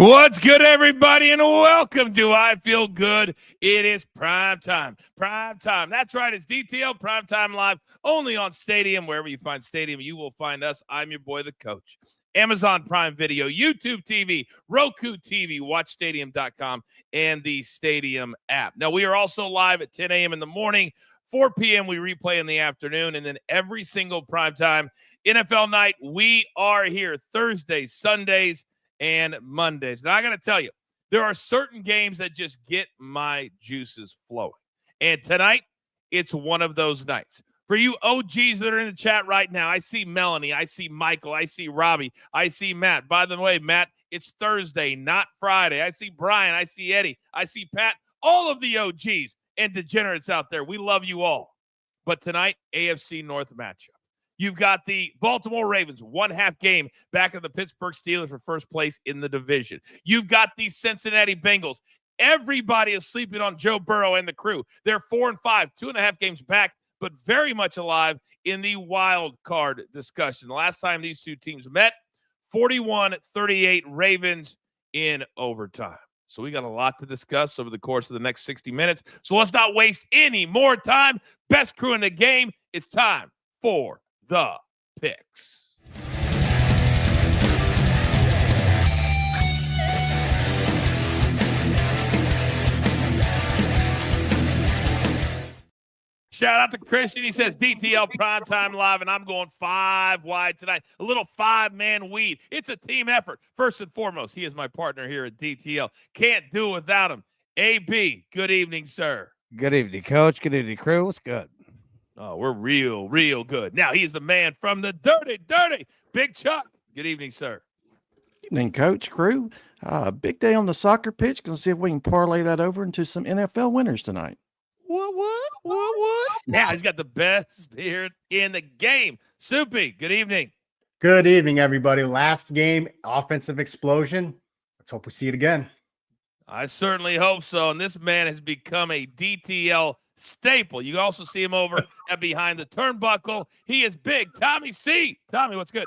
What's good, everybody, and welcome to I Feel Good. It is prime time. Prime time. That's right. It's DTL Prime Time Live, only on Stadium. Wherever you find Stadium, you will find us. I'm your boy, the coach. Amazon Prime Video, YouTube TV, Roku TV, WatchStadium.com, and the Stadium app. Now, we are also live at 10 a.m. in the morning. 4 p.m. we replay in the afternoon, and then every single primetime NFL night, we are here Thursdays, Sundays, and Mondays. Now, I got to tell you, there are certain games that just get my juices flowing. And tonight, it's one of those nights. For you OGs that are in the chat right now, I see Melanie, I see Michael, I see Robbie, I see Matt. By the way, Matt, it's Thursday, not Friday. I see Brian, I see Eddie, I see Pat, all of the OGs and degenerates out there. We love you all. But tonight, AFC North matchup. You've got the Baltimore Ravens, 1/2 game back of the Pittsburgh Steelers for first place in the division. You've got the Cincinnati Bengals. Everybody is sleeping on Joe Burrow and the crew. They're 4-5, 2.5 games back, but very much alive in the wild card discussion. The last time these two teams met, 41-38 Ravens in overtime. So we got a lot to discuss over the course of the next 60 minutes. So let's not waste any more time. Best crew in the game. It's time for the picks. Shout out to Christian. He says DTL Primetime Live, and I'm going 5 wide tonight. A little 5-man weed. It's a team effort. First and foremost, he is my partner here at DTL. Can't do it without him. AB, good evening, sir. Good evening, Coach. Good evening, crew. What's good? Oh, we're real good. Now, he's the man from the dirty, Big Chuck. Good evening, sir. Evening, Coach, crew. Big day on the soccer pitch. Going to see if we can parlay that over into some NFL winners tonight. What? Now he's got the best beard in the game. Soupy, good evening. Good evening, everybody. Last game, offensive explosion. Let's hope we see it again. I certainly hope so. And this man has become a DTL staple. You also see him over at Behind the Turnbuckle. He is big. Tommy C. Tommy, what's good?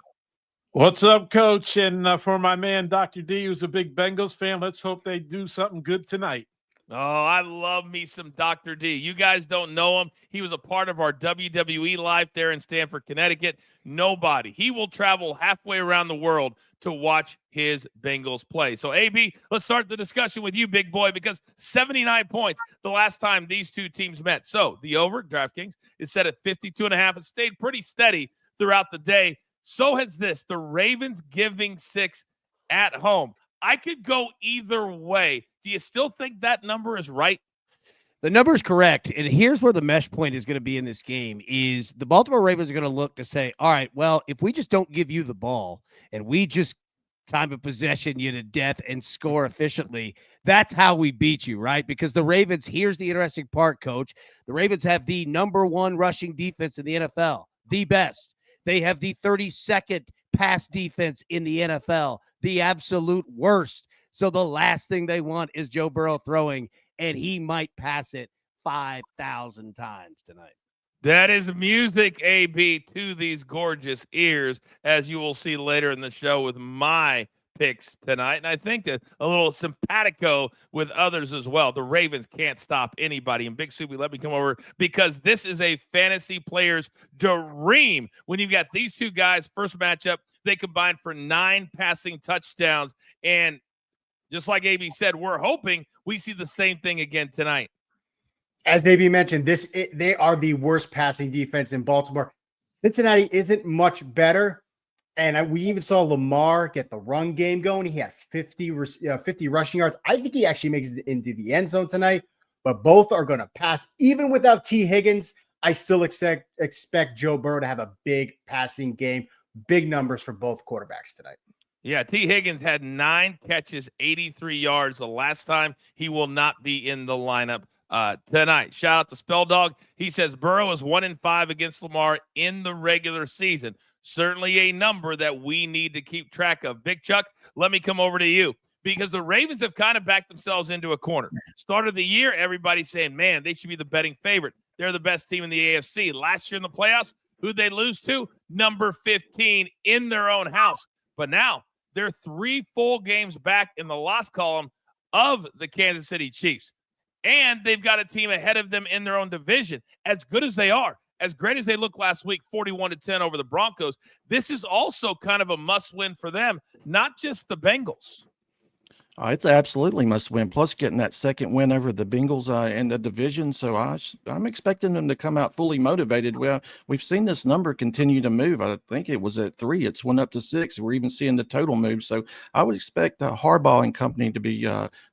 What's up, Coach? And for my man, Dr. D, who's a big Bengals fan, let's hope they do something good tonight. Oh, I love me some Dr. D. You guys don't know him. He was a part of our WWE life there in Stamford, Connecticut. Nobody. He will travel halfway around the world to watch his Bengals play. So, AB, let's start the discussion with you, big boy, because 79 points the last time these two teams met. So, the over, DraftKings, is set at 52.5. It stayed pretty steady throughout the day. So has this, the Ravens giving 6 at home. I could go either way. Do you still think that number is right? The number is correct. And here's where the mesh point is going to be in this game is the Baltimore Ravens are going to look to say, all right, well, if we just don't give you the ball and we just time of possession you to death and score efficiently, that's how we beat you, right? Because the Ravens, here's the interesting part, Coach. The Ravens have the number 1 rushing defense in the NFL, the best. They have the 32nd pass defense in the NFL, the absolute worst. So the last thing they want is Joe Burrow throwing, and he might pass it 5,000 times tonight. That is music, AB, to these gorgeous ears, as you will see later in the show with my picks tonight. And I think a little simpatico with others as well. The Ravens can't stop anybody. And Big Soupy, let me come over because this is a fantasy player's dream. When you've got these two guys, first matchup, they combined for 9 passing touchdowns. And just like AB said, we're hoping we see the same thing again tonight. As AB mentioned, they are the worst passing defense in Baltimore. Cincinnati isn't much better. And we even saw Lamar get the run game going. He had 50 rushing yards. I think he actually makes it into the end zone tonight. But both are going to pass. Even without T. Higgins, I still expect Joe Burrow to have a big passing game. Big numbers for both quarterbacks tonight. Yeah, T. Higgins had 9 catches, 83 yards the last time. He will not be in the lineup tonight. Shout out to Spell Dog. He says Burrow is 1-5 against Lamar in the regular season. Certainly a number that we need to keep track of. Big Chuck, let me come over to you because the Ravens have kind of backed themselves into a corner. Start of the year, everybody's saying, man, they should be the betting favorite. They're the best team in the AFC. Last year in the playoffs, who'd they lose to? Number 15 in their own house. But now They're 3 full games back in the loss column of the Kansas City Chiefs. And they've got a team ahead of them in their own division. As good as they are, as great as they looked last week, 41-10 over the Broncos, this is also kind of a must-win for them, not just the Bengals. It's absolutely must win. Plus, getting that second win over the Bengals in the division, so I'm expecting them to come out fully motivated. Well, we've seen this number continue to move. I think it was at 3. It's went up to 6. We're even seeing the total move. So I would expect Harbaugh and company to be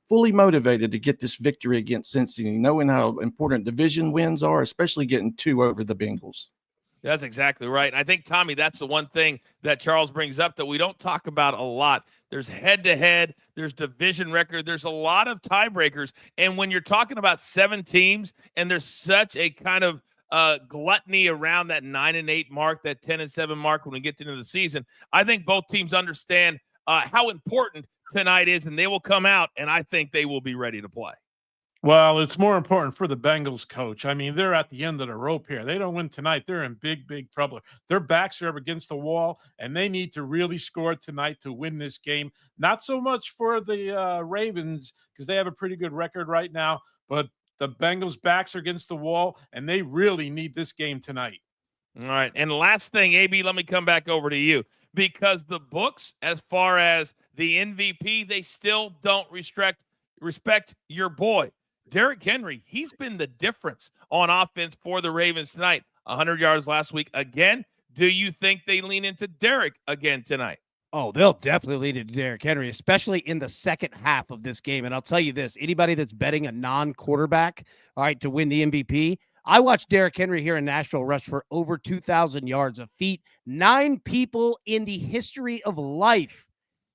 fully motivated to get this victory against Cincinnati, knowing how important division wins are, especially getting 2 over the Bengals. That's exactly right. And I think, Tommy, that's the one thing that Charles brings up that we don't talk about a lot. There's head-to-head, there's division record, there's a lot of tiebreakers. And when you're talking about 7 teams and there's such a kind of gluttony around that 9-8 mark, that 10-7 mark when we get into the season, I think both teams understand how important tonight is, and they will come out, and I think they will be ready to play. Well, it's more important for the Bengals coach. I mean, they're at the end of the rope here. They don't win tonight, they're in big, big trouble. Their backs are up against the wall, and they need to really score tonight to win this game. Not so much for the Ravens, because they have a pretty good record right now, but the Bengals' backs are against the wall, and they really need this game tonight. All right. And last thing, AB, let me come back over to you, because the books, as far as the MVP, they still don't respect your boy. Derrick Henry, he's been the difference on offense for the Ravens tonight. 100 yards last week. Again, do you think they lean into Derrick again tonight? Oh, they'll definitely lean into Derrick Henry, especially in the second half of this game. And I'll tell you this, anybody that's betting a non-quarterback, all right, to win the MVP, I watched Derrick Henry here in Nashville rush for over 2,000 yards, a feat 9 people in the history of life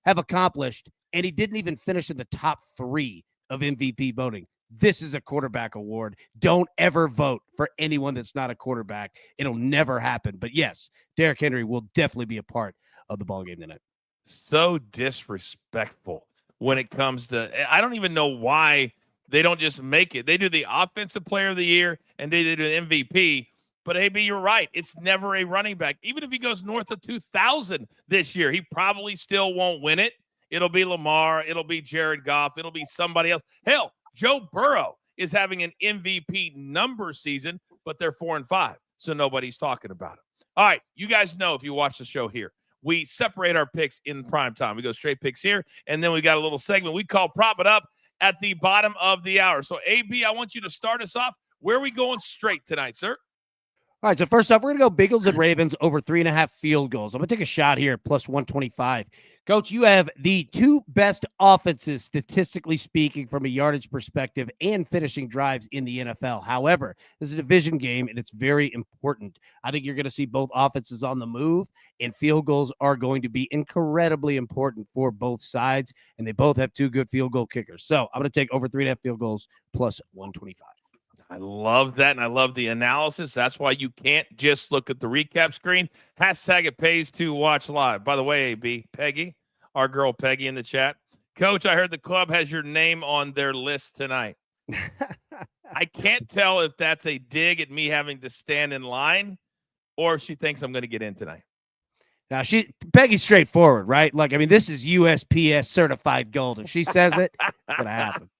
have accomplished, and he didn't even finish in the top 3 of MVP voting. This is a quarterback award. Don't ever vote for anyone that's not a quarterback. It'll never happen. But yes, Derrick Henry will definitely be a part of the ballgame tonight. So disrespectful when it comes to, I don't even know why they don't just make it. They do the offensive player of the year and they do an MVP. But AB, you're right. It's never a running back. Even if he goes north of 2,000 this year, he probably still won't win it. It'll be Lamar. It'll be Jared Goff. It'll be somebody else. Hell, Joe Burrow is having an MVP number season, but they're 4-5, so nobody's talking about it. All right, you guys know if you watch the show here, we separate our picks in prime time. We go straight picks here, and then we got a little segment we call Prop It Up at the bottom of the hour. So, AB, I want you to start us off. Where are we going straight tonight, sir? All right, so first off, we're going to go Bengals and Ravens over 3.5 field goals. I'm going to take a shot here, plus 125. Coach, you have the 2 best offenses, statistically speaking, from a yardage perspective and finishing drives in the NFL. However, this is a division game, and it's very important. I think you're going to see both offenses on the move, and field goals are going to be incredibly important for both sides, and they both have 2 good field goal kickers. So I'm going to take over 3.5 field goals, plus 125. I love that, and I love the analysis. That's why you can't just look at the recap screen. Hashtag it pays to watch live. By the way, AB, Peggy, our girl Peggy in the chat. Coach, I heard the club has your name on their list tonight. I can't tell if that's a dig at me having to stand in line or if she thinks I'm going to get in tonight. Now, Peggy's straightforward, right? Like, I mean, this is USPS certified gold. If she says it, it's going to happen.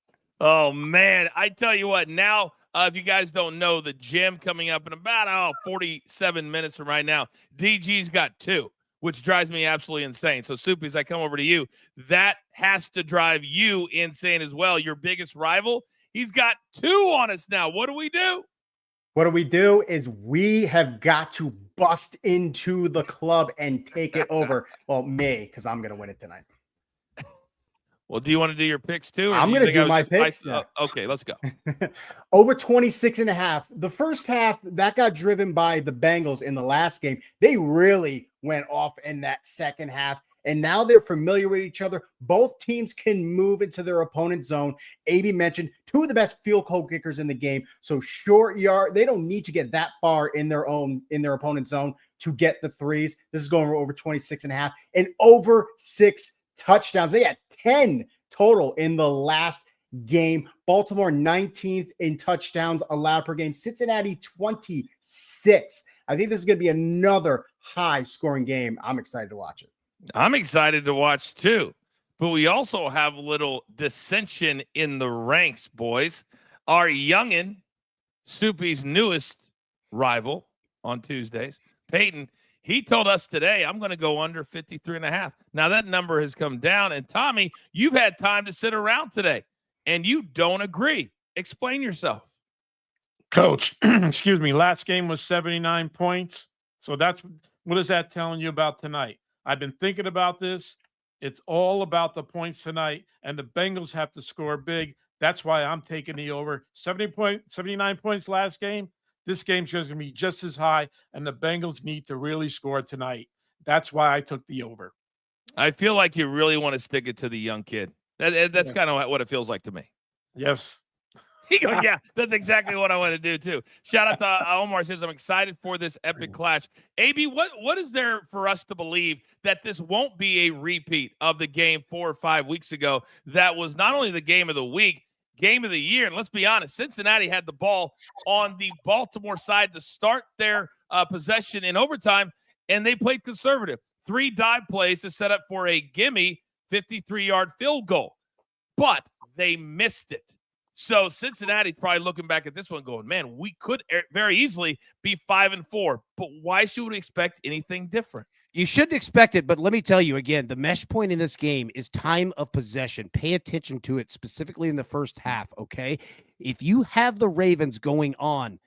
Oh, man. I tell you what, now, if you guys don't know, the gym coming up in about 47 minutes from right now, DG's got 2, which drives me absolutely insane. So, Soupies, I come over to you. That has to drive you insane as well. Your biggest rival, he's got 2 on us now. What do we do? What do we do is we have got to bust into the club and take it over. Well, me, because I'm going to win it tonight. Well, do you want to do your picks too? I'm going to do my picks. Okay, let's go. Over 26.5. The first half, that got driven by the Bengals in the last game. They really went off in that second half, and now they're familiar with each other. Both teams can move into their opponent's zone. AB mentioned 2 of the best field goal kickers in the game. So short yard, they don't need to get that far in their opponent's zone to get the threes. This is going over 26.5 and over 6 touchdowns. They had 10 total in the last game. Baltimore 19th in touchdowns allowed per game. Cincinnati 26th. I think this is going to be another high scoring game. I'm excited to watch it. I'm excited to watch too. But we also have a little dissension in the ranks, boys. Our youngin', Soupy's newest rival on Tuesdays, Peyton, he told us today, I'm going to go under 53.5. Now that number has come down. And Tommy, you've had time to sit around today and you don't agree. Explain yourself. Coach, excuse me, last game was 79 points. So what is that telling you about tonight? I've been thinking about this. It's all about the points tonight, and the Bengals have to score big. That's why I'm taking the over. 79 points last game. This game's going to be just as high, and the Bengals need to really score tonight. That's why I took the over. I feel like you really want to stick it to the young kid. That's kind of what it feels like to me. Yes. He goes, yeah, that's exactly what I want to do too. Shout out to Omar, says I'm excited for this epic clash. AB, what is there for us to believe that this won't be a repeat of the game 4 or 5 weeks ago that was not only the game of the week, game of the year? And let's be honest, Cincinnati had the ball on the Baltimore side to start their possession in overtime, and they played conservative. 3 dive plays to set up for a gimme 53-yard field goal, but they missed it. So Cincinnati's probably looking back at this one going, man, we could very easily be 5-4, but why should we expect anything different? You shouldn't expect it, but let me tell you again, the mesh point in this game is time of possession. Pay attention to it, specifically in the first half, okay? If you have the Ravens going on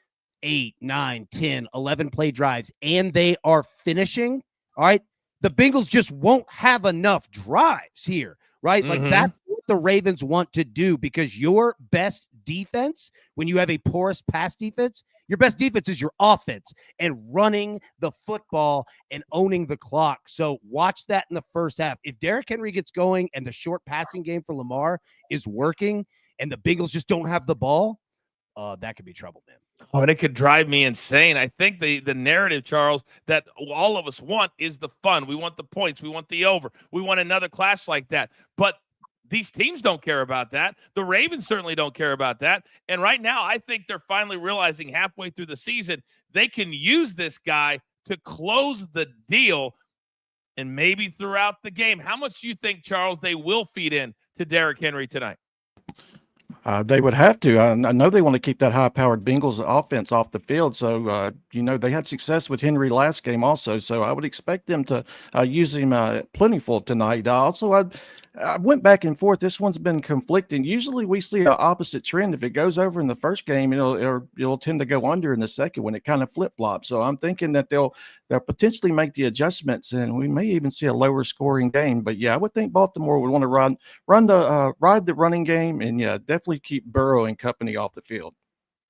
8, 9, 10, 11 play drives, and they are finishing, all right, the Bengals just won't have enough drives here, right? Like that's what the Ravens want to do, because your best defense, when you have a porous pass defense, your best defense is your offense and running the football and owning the clock. So watch that in the first half. If Derrick Henry gets going and the short passing game for Lamar is working and the Bengals just don't have the ball, that could be trouble, man. Oh, and it could drive me insane. I think the narrative, Charles, that all of us want is the fun. We want the points. We want the over. We want another clash like that. But these teams don't care about that. The Ravens certainly don't care about that. And right now, I think they're finally realizing halfway through the season, they can use this guy to close the deal and maybe throughout the game. How much do you think, Charles, they will feed in to Derrick Henry tonight? They would have to. I know they want to keep that high-powered Bengals offense off the field. So, they had success with Henry last game also. So I would expect them to use him plentiful tonight. I went back and forth. This one's been conflicting. Usually we see an opposite trend. If it goes over in the first game, it'll tend to go under in the second when it kind of flip-flops. So I'm thinking that they'll potentially make the adjustments, and we may even see a lower scoring game. But yeah, I would think Baltimore would want to ride the running game, and yeah, definitely keep Burrow and company off the field.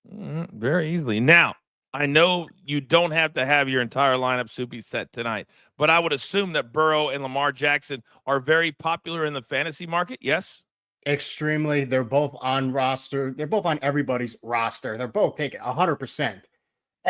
Very easily. Now, I know you don't have to have your entire lineup Soupy set tonight, but I would assume that Burrow and Lamar Jackson are very popular in the fantasy market. Yes? Extremely. They're both on roster. They're both on everybody's roster. They're both taking 100%.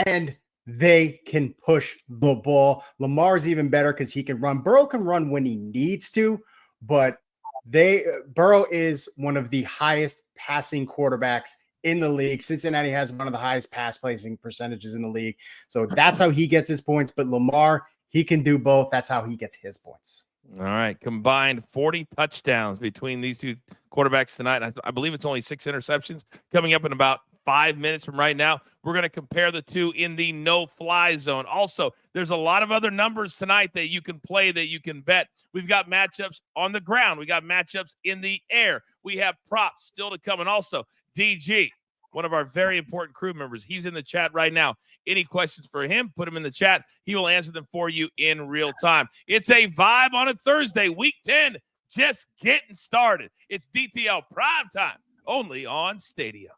And they can push the ball. Lamar's even better because he can run. Burrow can run when he needs to, but Burrow is one of the highest passing quarterbacks in the league. Cincinnati has one of the highest pass placing percentages in the league. So that's how he gets his points. But Lamar, he can do both. That's how he gets his points. All right. Combined 40 touchdowns between these two quarterbacks tonight. I believe it's only 6 interceptions coming up in about 5 minutes from right now. We're going to compare the two in the no-fly zone. Also, there's a lot of other numbers tonight that you can play, that you can bet. We've got matchups on the ground. We got matchups in the air. We have props still to come. And also, DG, one of our very important crew members, he's in the chat right now. Any questions for him, put them in the chat. He will answer them for you in real time. It's a vibe on a Thursday, week 10, just getting started. It's DTL Prime Time, only on Stadium.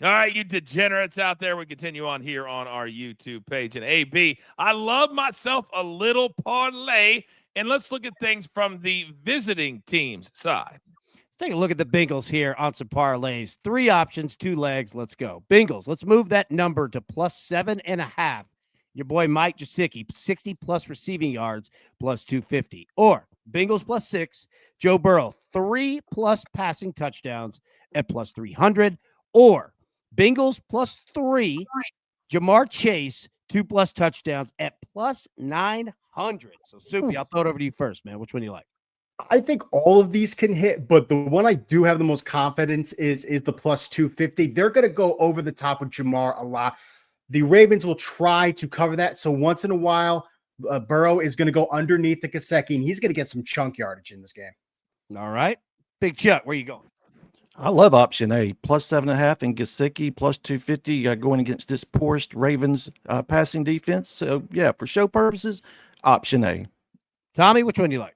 All right, you degenerates out there, we continue on here on our YouTube page. And AB, I love myself a little parlay. And let's look at things from the visiting team's side. Let's take a look at the Bengals here on some parlays. 3 options, 2 legs. Let's go. Bengals, let's move that number to +7.5. Your boy Mike Gesicki, 60+ receiving yards, +250. Or Bengals +6. Joe Burrow, 3+ passing touchdowns at +300. Or Bengals +3, Jamar Chase, 2+ touchdowns at plus 900. So, Soupy, I'll throw it over to you first, man. Which one do you like? I think all of these can hit, but the one I do have the most confidence is the plus 250. They're going to go over the top of Jamar a lot. The Ravens will try to cover that. So once in a while, Burrow is going to go underneath the Gesicki, and he's going to get some chunk yardage in this game. All right. Big Chuck, where you going? I love option A, plus 7.5, and Gesicki plus 250 going against this poorest Ravens passing defense. So, yeah, for show purposes, option A. Tommy, which one do you like?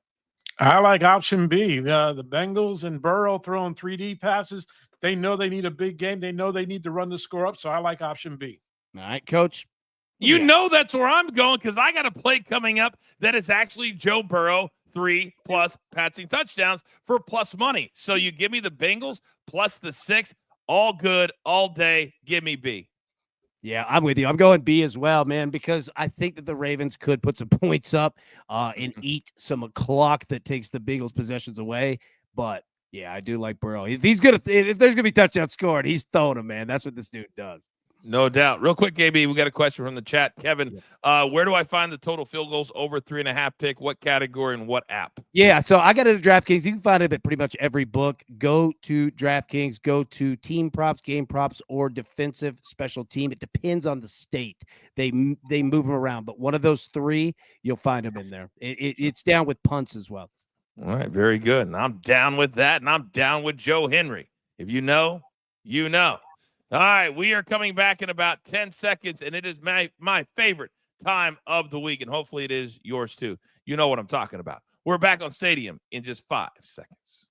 I like option B. The Bengals and Burrow throwing 3D passes. They know they need a big game. They know they need to run the score up. So I like option B. All right, Coach. You know that's where I'm going because I got a play coming up that is actually Joe Burrow 3+ passing touchdowns for plus money. So you give me the Bengals plus the 6, all good, all day. Give me B. Yeah, I'm with you. I'm going B as well, man, because I think that the Ravens could put some points up and eat some clock that takes the Bengals possessions away. But yeah, I do like Burrow. If there's gonna be touchdowns scored, he's throwing them, man. That's what this dude does. No doubt. Real quick, KB, we got a question from the chat. Kevin, where do I find the total field goals over 3.5 pick? What category and what app? Yeah, so I got it at DraftKings. You can find it at pretty much every book. Go to DraftKings, go to team props, game props, or defensive special team. It depends on the state. They move them around, but one of those three, you'll find them in there. It's down with punts as well. All right, very good. And I'm down with that, and I'm down with Joe Henry. If you know, you know. All right, we are coming back in about 10 seconds, and it is my favorite time of the week, and hopefully it is yours too. You know what I'm talking about. We're back on Stadium in just 5 seconds.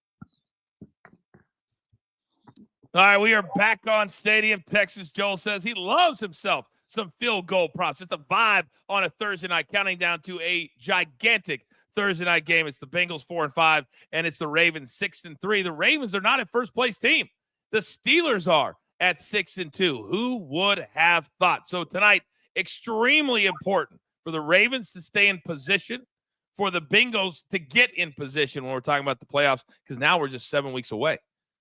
All right, we are back on Stadium. Texas Joel says he loves himself some field goal props. It's a vibe on a Thursday night, counting down to a gigantic Thursday night game. It's the Bengals 4-5, and it's the Ravens 6-3. The Ravens are not a first-place team. The Steelers are at 6-2. Who would have thought? So tonight, extremely important for the Ravens to stay in position, for the Bengals to get in position when we're talking about the playoffs, because now we're just 7 weeks away.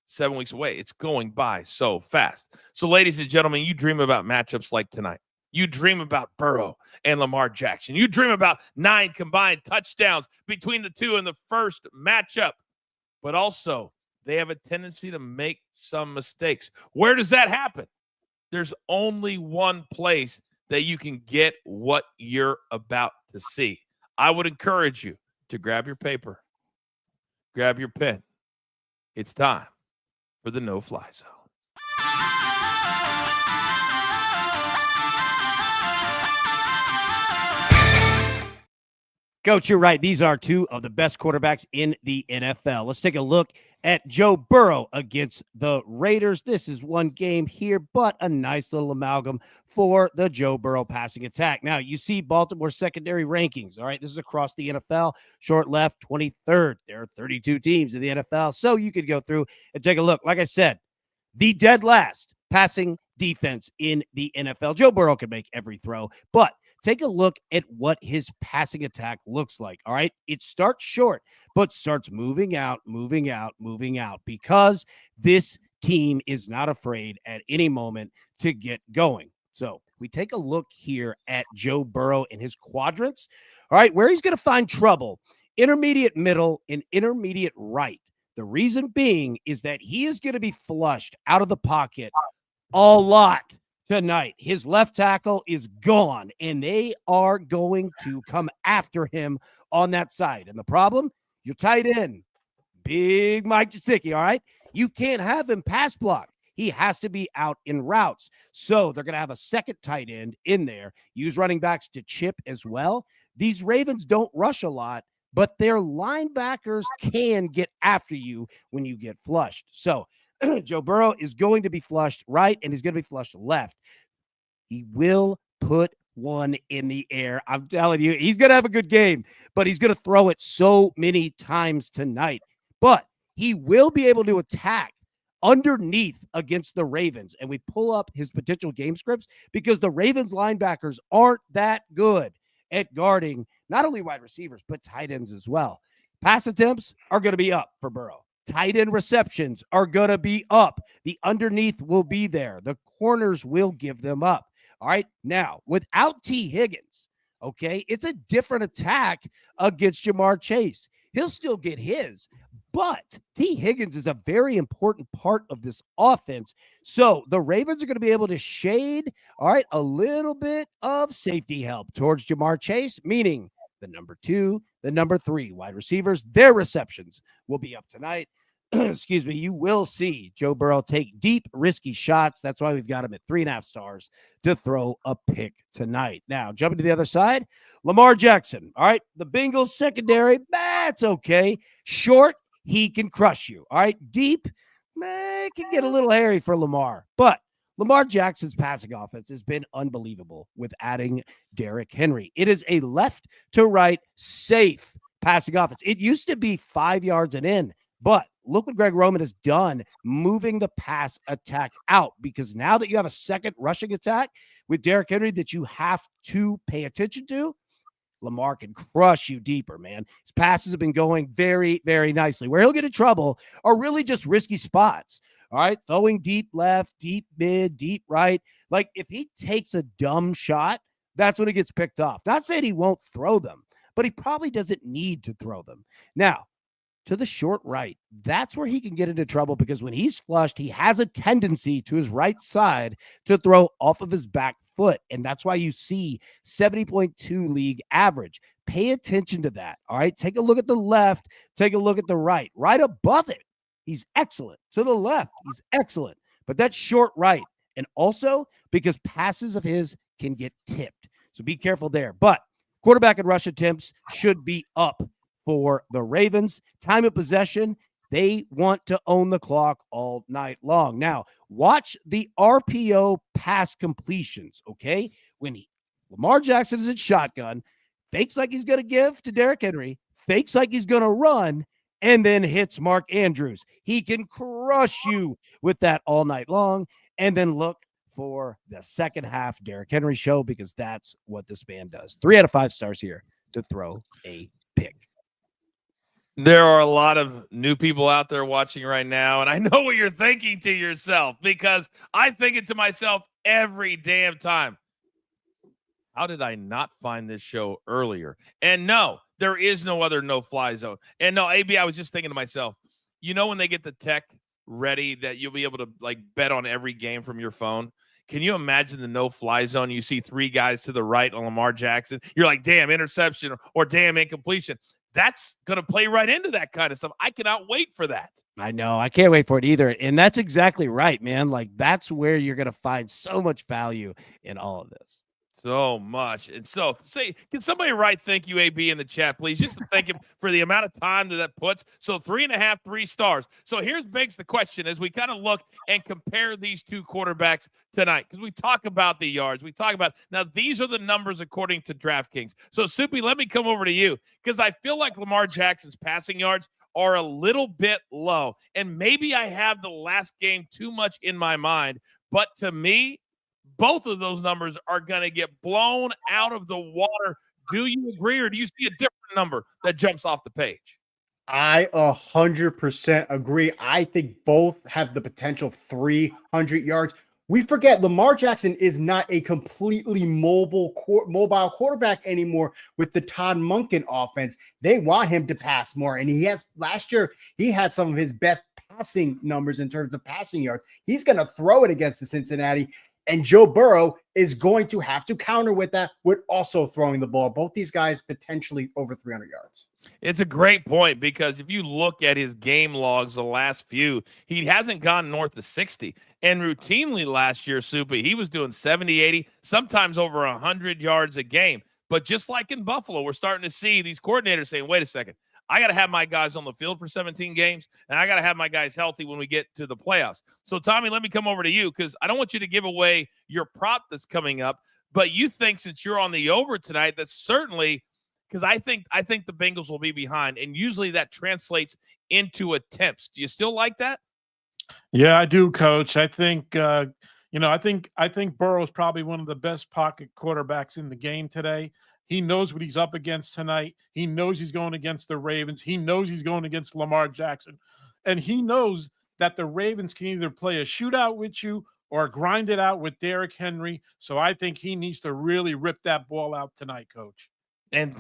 7 weeks away. It's going by so fast. So, ladies and gentlemen, you dream about matchups like tonight. You dream about Burrow and Lamar Jackson. You dream about 9 combined touchdowns between the two in the first matchup. But also, they have a tendency to make some mistakes. Where does that happen? There's only one place that you can get what you're about to see. I would encourage you to grab your paper, grab your pen. It's time for the no-fly zone. Coach, you're right. These are two of the best quarterbacks in the NFL. Let's take a look at Joe Burrow against the Raiders. This is one game here, but a nice little amalgam for the Joe Burrow passing attack. Now, you see Baltimore secondary rankings. All right, this is across the NFL. Short left, 23rd. There are 32 teams in the NFL, so you could go through and take a look. Like I said, the dead last passing defense in the NFL. Joe Burrow can make every throw, but take a look at what his passing attack looks like. All right. It starts short, but starts moving out, because this team is not afraid at any moment to get going. So we take a look here at Joe Burrow and his quadrants. All right. Where he's going to find trouble: intermediate middle and intermediate right. The reason being is that he is going to be flushed out of the pocket a lot tonight. His left tackle is gone, and they are going to come after him on that side. And the problem, your tight end, Big Mike Gesicki, all right? You can't have him pass block. He has to be out in routes. So they're going to have a second tight end in there, use running backs to chip as well. These Ravens don't rush a lot, but their linebackers can get after you when you get flushed. So Joe Burrow is going to be flushed right, and he's going to be flushed left. He will put one in the air. I'm telling you, he's going to have a good game, but he's going to throw it so many times tonight. But he will be able to attack underneath against the Ravens. And we pull up his potential game scripts because the Ravens linebackers aren't that good at guarding not only wide receivers, but tight ends as well. Pass attempts are going to be up for Burrow. Tight end receptions are going to be up. The underneath will be there. The corners will give them up. All right. Now, without T. Higgins, okay, it's a different attack against Jamar Chase. He'll still get his, but T. Higgins is a very important part of this offense. So the Ravens are going to be able to shade, all right, a little bit of safety help towards Jamar Chase, meaning the number 2, the number 3 wide receivers, their receptions will be up tonight. Excuse me, you will see Joe Burrow take deep, risky shots. That's why we've got him at 3.5 stars to throw a pick tonight. Now, jumping to the other side, Lamar Jackson. All right, the Bengals secondary, that's okay. Short, he can crush you. All right, deep, it can get a little hairy for Lamar. But Lamar Jackson's passing offense has been unbelievable with adding Derrick Henry. It is a left to right safe passing offense. It used to be 5 yards and in, but look what Greg Roman has done moving the pass attack out, because now that you have a second rushing attack with Derrick Henry that you have to pay attention to, Lamar can crush you deeper, man. His passes have been going very, very nicely. Where he'll get in trouble are really just risky spots. All right, throwing deep left, deep mid, deep right. Like if he takes a dumb shot, that's when he gets picked off. Not saying he won't throw them, but he probably doesn't need to throw them. Now, to the short right, that's where he can get into trouble, because when he's flushed, he has a tendency to his right side to throw off of his back foot. And that's why you see 70.2 league average. Pay attention to that. All right. Take a look at the left. Take a look at the right. Right above it, he's excellent. To the left, he's excellent. But that's short right. And also because passes of his can get tipped. So be careful there. But quarterback and rush attempts should be up for the Ravens. Time of possession, they want to own the clock all night long. Now, watch the RPO pass completions, okay? When Lamar Jackson is in shotgun, fakes like he's going to give to Derrick Henry, fakes like he's going to run, and then hits Mark Andrews. He can crush you with that all night long. And then look for the second half Derrick Henry show, because that's what this man does. 3 out of 5 stars here to throw a pick. There are a lot of new people out there watching right now, and I know what you're thinking to yourself, because I think it to myself every damn time. How did I not find this show earlier? And no, there is no other no-fly zone. And no, AB, I was just thinking to myself, you know when they get the tech ready that you'll be able to like bet on every game from your phone? Can you imagine the no-fly zone? You see 3 guys to the right on Lamar Jackson. You're like, damn, interception or damn incompletion. That's going to play right into that kind of stuff. I cannot wait for that. I know. I can't wait for it either. And that's exactly right, man. Like that's where you're going to find so much value in all of this. So much. And so, say, can somebody write thank you, AB, in the chat, please? Just to thank him for the amount of time that puts. So 3.5, 3 stars. So here's begs the question as we kind of look and compare these two quarterbacks tonight, because we talk about the yards. We talk about, now these are the numbers according to DraftKings. So Soupy, let me come over to you, because I feel like Lamar Jackson's passing yards are a little bit low. And maybe I have the last game too much in my mind, but to me, both of those numbers are going to get blown out of the water. Do you agree, or do you see a different number that jumps off the page? I 100% agree. I think both have the potential 300 yards. We forget Lamar Jackson is not a completely mobile quarterback anymore with the Todd Monken offense. They want him to pass more. And last year, he had some of his best passing numbers in terms of passing yards. He's going to throw it against the Cincinnati. And Joe Burrow is going to have to counter with that, with also throwing the ball. Both these guys potentially over 300 yards. It's a great point, because if you look at his game logs, the last few, he hasn't gone north of 60. And routinely last year, Soupy, he was doing 70, 80, sometimes over 100 yards a game. But just like in Buffalo, we're starting to see these coordinators saying, wait a second, I got to have my guys on the field for 17 games, and I got to have my guys healthy when we get to the playoffs. So, Tommy, let me come over to you, because I don't want you to give away your prop that's coming up, but you think since you're on the over tonight, that's certainly because I think the Bengals will be behind, and usually that translates into attempts. Do you still like that? Yeah, I do, Coach. I think I think Burrow is probably one of the best pocket quarterbacks in the game today. He knows what he's up against tonight. He knows he's going against the Ravens. He knows he's going against Lamar Jackson. And he knows that the Ravens can either play a shootout with you or grind it out with Derrick Henry. So I think he needs to really rip that ball out tonight, Coach. And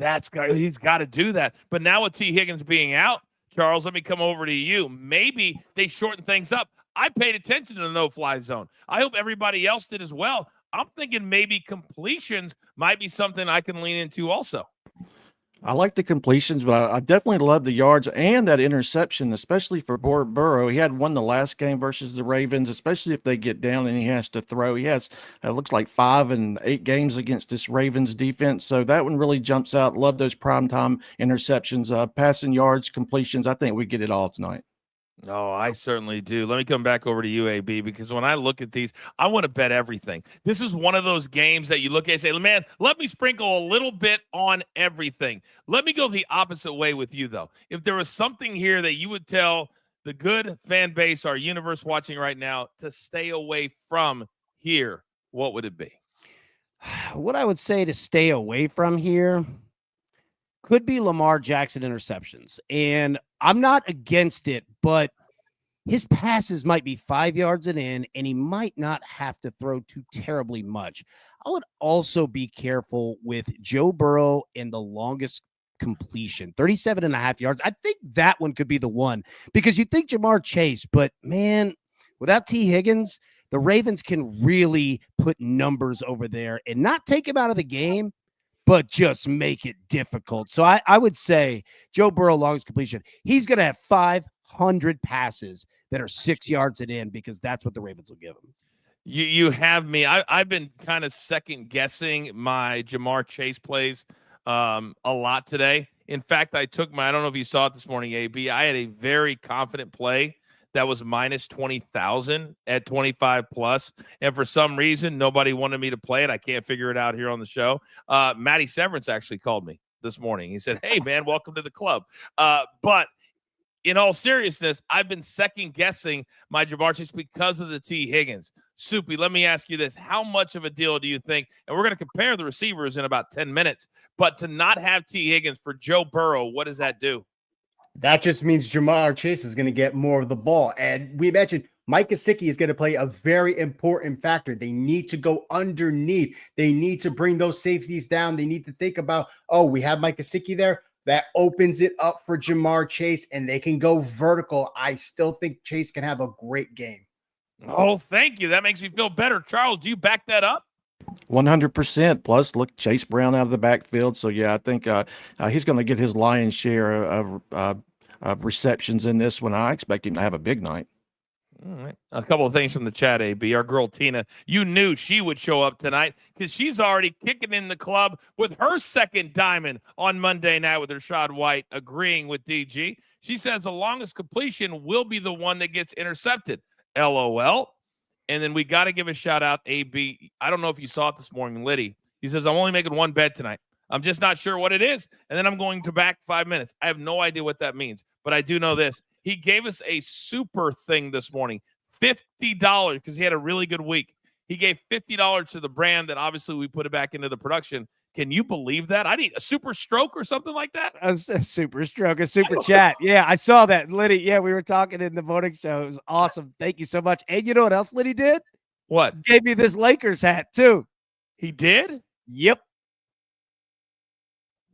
he's got to do that. But now with T. Higgins being out, Charles, let me come over to you. Maybe they shorten things up. I paid attention to the no-fly zone. I hope everybody else did as well. I'm thinking maybe completions might be something I can lean into also. I like the completions, but I definitely love the yards and that interception, especially for Burrow. He had one the last game versus the Ravens, especially if they get down and he has to throw. He has, it looks like 5 and 8 games against this Ravens defense. So that one really jumps out. Love those primetime interceptions, passing yards, completions. I think we get it all tonight. Oh, I certainly do. Let me come back over to you, AB, because when I look at these, I want to bet everything. This is one of those games that you look at and say, man, let me sprinkle a little bit on everything. Let me go the opposite way with you, though. If there was something here that you would tell the good fan base, our universe watching right now, to stay away from here, what would it be? What I would say to stay away from here could be Lamar Jackson interceptions. And I'm not against it, but his passes might be 5 yards and in, and he might not have to throw too terribly much. I would also be careful with Joe Burrow and the longest completion, 37.5 yards. I think that one could be the one because you think Jamar Chase, but man, without T. Higgins, the Ravens can really put numbers over there and not take him out of the game, but just make it difficult. So I would say Joe Burrow, longest completion. He's going to have 500 passes that are 6 yards and in because that's what the Ravens will give him. You have me. I've been kind of second guessing my Jamar Chase plays a lot today. In fact, I don't know if you saw it this morning, AB. I had a very confident play that was minus 20,000 at 25 plus. And for some reason, nobody wanted me to play it. I can't figure it out here on the show. Matty Severance actually called me this morning. He said, hey, man, welcome to the club. But in all seriousness, I've been second guessing my Jamar Chase because of the T. Higgins. Soupy, let me ask you this. How much of a deal do you think, and we're going to compare the receivers in about 10 minutes, but to not have T. Higgins for Joe Burrow, what does that do? That just means Jamar Chase is going to get more of the ball. And we mentioned Mike Gesicki is going to play a very important factor. They need to go underneath. They need to bring those safeties down. They need to think about, oh, we have Mike Gesicki there. That opens it up for Jamar Chase, and they can go vertical. I still think Chase can have a great game. Oh, thank you. That makes me feel better. Charles, do you back that up? 100%. Plus, look, Chase Brown out of the backfield. So, yeah, I think he's going to get his lion's share of receptions in this one. I expect him to have a big night. All right. A couple of things from the chat, AB. Our girl Tina, you knew she would show up tonight because she's already kicking in the club with her second diamond on Monday night with Rashad White agreeing with DG. She says the longest completion will be the one that gets intercepted. LOL. And then we got to give a shout out, AB. I don't know if you saw it this morning, Liddy. He says, I'm only making one bet tonight. I'm just not sure what it is. And then I'm going to back 5 minutes. I have no idea what that means, but I do know this. He gave us a super thing this morning, $50 because he had a really good week. He gave $50 to the brand that obviously we put it back into the production. Can you believe that? I need a super stroke or something like that. A super stroke, a super chat. Yeah, I saw that. Liddy, yeah, we were talking in the morning show. It was awesome. Thank you so much. And you know what else Liddy did? What? Gave me this Lakers hat too. He did? Yep.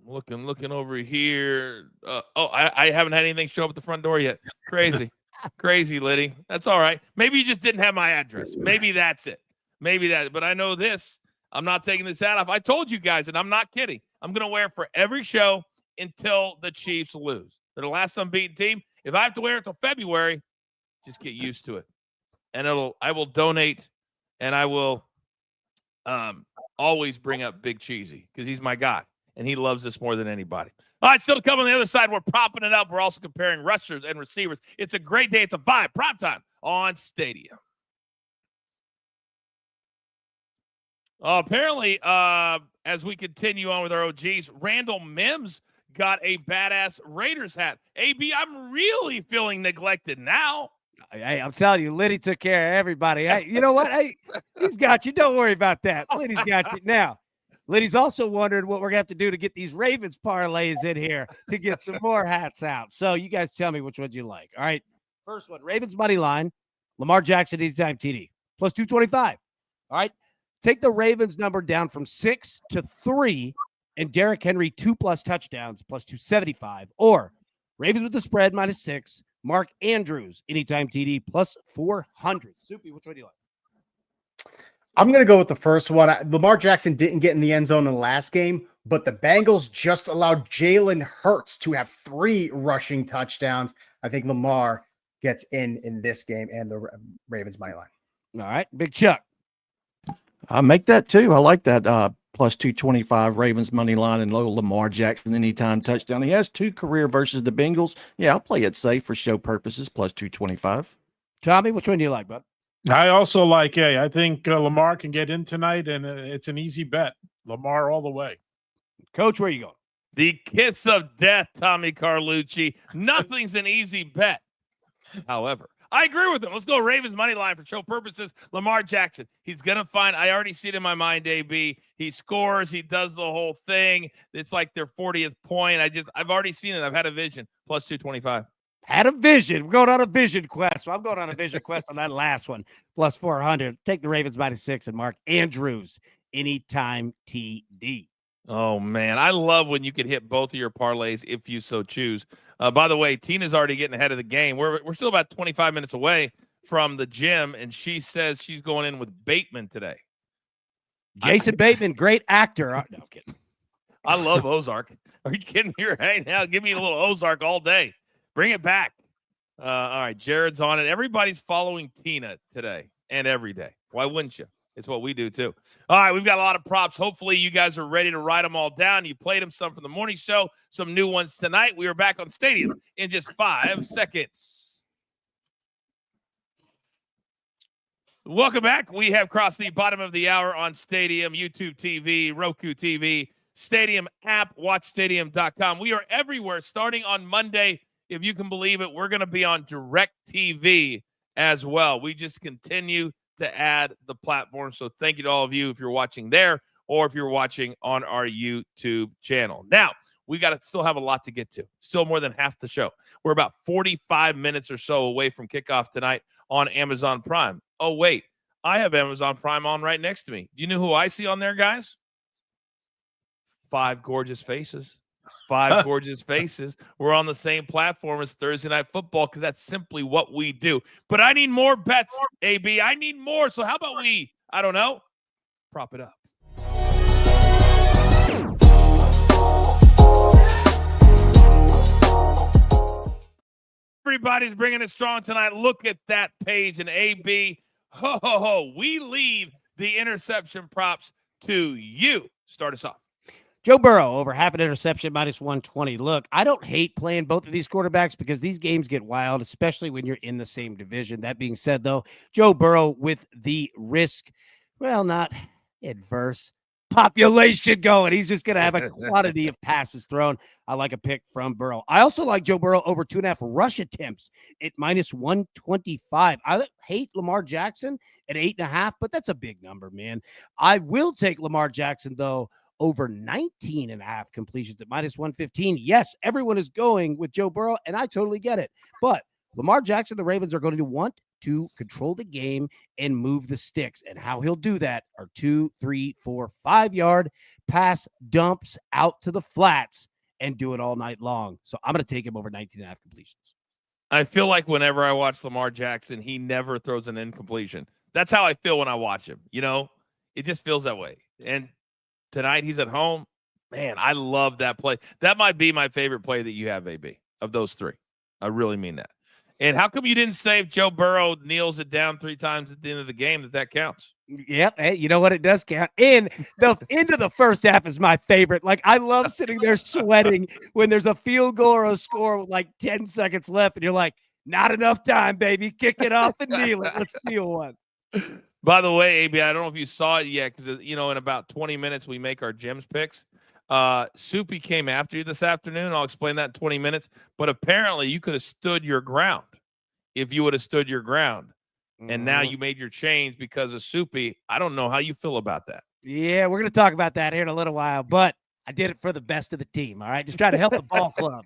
Looking over here. I haven't had anything show up at the front door yet. Crazy. Crazy, Liddy. That's all right. Maybe you just didn't have my address. Maybe that's it. Maybe that. But I know this. I'm not taking this hat off. I told you guys, and I'm not kidding. I'm going to wear it for every show until the Chiefs lose. They're the last unbeaten team. If I have to wear it till February, just get used to it. And I will donate, and I will always bring up Big Cheesy because he's my guy, and he loves this more than anybody. All right, still to come on the other side. We're propping it up. We're also comparing rushers and receivers. It's a great day. It's a vibe. Prime time on Stadium. Apparently, as we continue on with our OGs, Randall Mims got a badass Raiders hat. AB, I'm really feeling neglected now. Hey, I'm telling you, Liddy took care of everybody. Hey, you know what? Hey, he's got you. Don't worry about that. Liddy's got you. Now, Liddy's also wondering what we're going to have to do to get these Ravens parlays in here to get some more hats out. So you guys tell me which one you like. All right. First one, Ravens money line, Lamar Jackson anytime TD. plus 225. All right. Take the Ravens number down from 6 to 3 and Derrick Henry 2+ touchdowns plus 275. Or Ravens with the spread -6. Mark Andrews anytime TD plus 400. Soupy, which one do you like? I'm going to go with the first one. Lamar Jackson didn't get in the end zone in the last game, but the Bengals just allowed Jalen Hurts to have 3 rushing touchdowns. I think Lamar gets in this game and the Ravens money line. All right. Big Chuck. I make that too. I like that plus 225 Ravens money line and low Lamar Jackson anytime touchdown. He has 2 career versus the Bengals. Yeah, I'll play it safe for show purposes, plus 225. Tommy, which one do you like, bud? I also like A. I think Lamar can get in tonight, and it's an easy bet. Lamar all the way. Coach, where you going? The kiss of death, Tommy Carlucci. Nothing's an easy bet. However, I agree with him. Let's go Ravens money line for show purposes. Lamar Jackson. He's going to find, I already see it in my mind, AB. He scores. He does the whole thing. It's like their 40th point. I've already seen it. I've had a vision. Plus 225. Had a vision. We're going on a vision quest. So I'm going on a vision quest on that last one. Plus 400. Take the Ravens -6 and Mark Andrews anytime TD. Oh, man. I love when you can hit both of your parlays if you so choose. By the way, Tina's already getting ahead of the game. We're still about 25 minutes away from the gym, and she says she's going in with Bateman today. Jason Bateman, great actor. No, I'm kidding. I love Ozark. Are you kidding me right now? Give me a little Ozark all day. Bring it back. All right, Jared's on it. Everybody's following Tina today and every day. Why wouldn't you? It's what we do, too. All right, we've got a lot of props. Hopefully, you guys are ready to write them all down. You played them, some from the morning show, some new ones tonight. We are back on Stadium in just 5 seconds. Welcome back. We have crossed the bottom of the hour on Stadium, YouTube TV, Roku TV, Stadium app, watchstadium.com. We are everywhere starting on Monday. If you can believe it, we're going to be on Direct TV as well. We just continue to add the platform. So thank you to all of you if you're watching there or if you're watching on our YouTube channel. Now, we got to still have a lot to get to. Still more than half the show. We're about 45 minutes or so away from kickoff tonight on Amazon Prime. Oh, wait. I have Amazon Prime on right next to me. Do you know who I see on there, guys? 5 gorgeous faces. 5 gorgeous faces. We're on the same platform as Thursday Night Football because that's simply what we do. But I need more bets, AB. I need more. So how about we, I don't know, prop it up. Everybody's bringing it strong tonight. Look at that page. And AB, ho, ho, ho. We leave the interception props to you. Start us off. Joe Burrow over half an interception -120. Look, I don't hate playing both of these quarterbacks because these games get wild, especially when you're in the same division. That being said, though, Joe Burrow with the risk, well, not adverse population going. He's just going to have a quantity of passes thrown. I like a pick from Burrow. I also like Joe Burrow over 2.5 rush attempts at -125. I hate Lamar Jackson at 8.5, but that's a big number, man. I will take Lamar Jackson, though, over 19.5 completions at -115. Yes, everyone is going with Joe Burrow, and I totally get it. But Lamar Jackson, the Ravens are going to want to control the game and move the sticks. And how he'll do that are 2, 3, 4, 5-yard pass dumps out to the flats and do it all night long. So I'm going to take him over 19.5 completions. I feel like whenever I watch Lamar Jackson, he never throws an incompletion. That's how I feel when I watch him. You know, it just feels that way. And tonight he's at home. Man, I love that play. That might be my favorite play that you have, AB, of those 3. I really mean that. And how come you didn't say if Joe Burrow kneels it down 3 times at the end of the game that counts? Yep. Hey, you know what? It does count. And the end of the first half is my favorite. Like, I love sitting there sweating when there's a field goal or a score with like 10 seconds left. And you're like, not enough time, baby. Kick it off and kneel it. Let's steal one. By the way, AB, I don't know if you saw it yet because, you know, in about 20 minutes, we make our Jim's picks. Soupy came after you this afternoon. I'll explain that in 20 minutes. But apparently you could have stood your ground if you would have stood your ground. And now you made your change because of Soupy. I don't know how you feel about that. Yeah, we're going to talk about that here in a little while. But I did it for the best of the team, all right? Just try to help the ball club.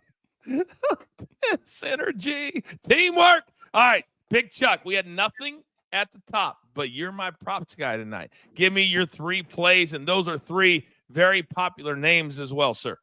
Synergy. Teamwork. All right, Big Chuck. We had nothing at the top, but you're my props guy tonight. Give me your 3 plays, and those are 3 very popular names as well, sir.